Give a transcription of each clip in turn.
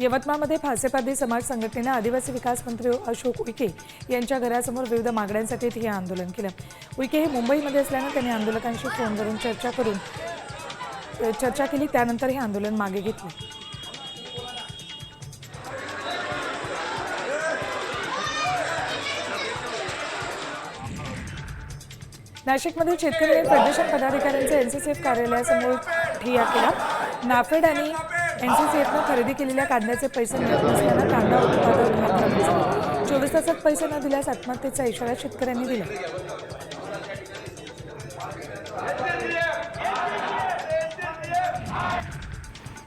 यवतमाळमध्ये फासेपारधी समाज संघटनेने आदिवासी विकास मंत्री अशोक उईके यांच्या घरासमोर विविध मागण्यांसाठी हे आंदोलन केलं। उईके हे मुंबईमध्ये असल्याने त्यांनी आंदोलकांशी फोनवरून चर्चा केली, त्यानंतर हे आंदोलन मागे घेतले। नाशिकमध्ये शेतकरी फेडरेशन पदाधिकाऱ्यांचे एनसीसीएफ कार्यालयासमोर ठिय्या केला। नाफेड आणि एनसीसीएफने खरेदी केलेल्या कांद्याचे पैसे मिळत नसल्याने कांदा उत्पादक आत्महत्या झाले। 24 तासात पैसे न दिल्यास आत्महत्येचा इशारा शेतकऱ्यांनी दिला।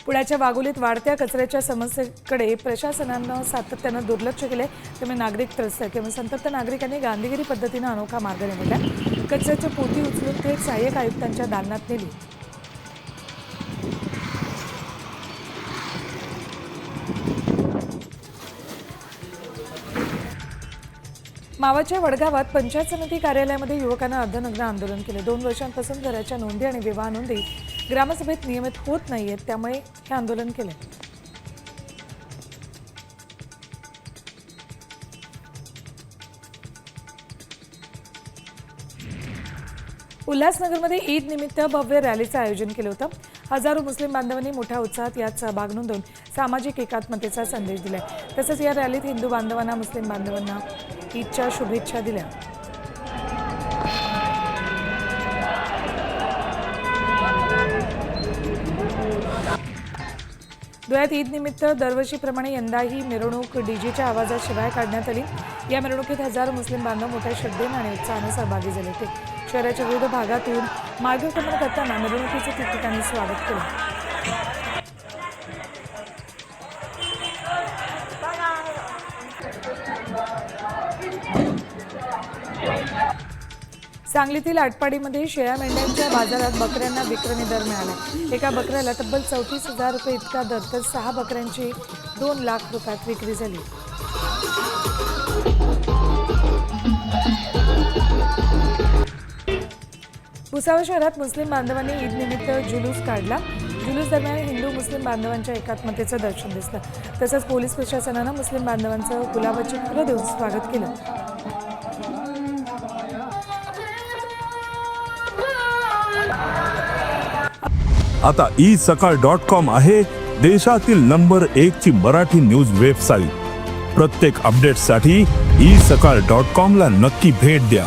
पुण्याच्या वाघोलीत वाढत्या कचऱ्याच्या समस्येकडे प्रशासनानं सातत्यानं दुर्लक्ष केले, त्यामुळे नागरिक त्रस्त आहेत। त्यामुळे संतप्त नागरिकांनी गांधीगिरी पद्धतीनं अनोखा मार्ग निवडला। कचऱ्याची पोती उचलून थेट सहाय्यक आयुक्तांच्या दालनात नेली। मावळच्या वडगावात पंचायत समिती कार्यालयामध्ये युवकांना अर्धनग्न आंदोलन केले। 2 वर्षांपासून घराच्या नोंदी आणि विवाह नोंदी ग्रामसभेत नियमित होत नाहीयेत, त्यामुळे हे आंदोलन केले। उल्हासनगरमध्ये ईद निमित्त भव्य रॅलीचं आयोजन केलं होतं। हजारो मुस्लिम बांधवांनी मोठ्या उत्साहात यात सहभाग नोंदवून सामाजिक एकात्मतेचा संदेश दिलाय। तसंच या रॅलीत हिंदू बांधवांना मुस्लिम बांधवांना ईदच्या शुभेच्छा दिल्या। धुळ्यात ईद निमित्त दरवर्षीप्रमाणे यंदाही मिरवणूक डीजेच्या आवाजात शिवाय काढण्यात आली। या मिरवणुकीत हजारो मुस्लिम बांधव मोठ्या श्रद्धेने आणि उत्साहाने सहभागी झाले होते। शहराच्या विविध भागातून मार्गक्रमण करताना मिरवणुकीचे ठिकठिकाणी स्वागत केलं। सांगलीतील आटपाडीमध्ये शेळ्या मेंढ्यांच्या बाजारात बकऱ्यांना विक्रमी दर मिळाला। एका बकऱ्याला तब्बल 34,000 रुपये इतका दर, तर 6 बकऱ्यांची 2 लाख रुपयात विक्री झाली। भुसावळ शहरात मुस्लिम बांधवांनी ईद निमित्त जुलूस काढला। जुलूस दरम्यान हिंदू मुस्लिम बांधवांच्या एकात्मतेचं दर्शन दिसलं। तसंच पोलीस प्रशासनानं मुस्लिम बांधवांचं गुलाबाची फुलं देऊन स्वागत केलं। आता isakal.com आहे देशातील नंबर 1 ची मराठी न्यूज वेबसाईट। प्रत्येक अपडेटसाठी isakal.com ला नक्की भेट द्या।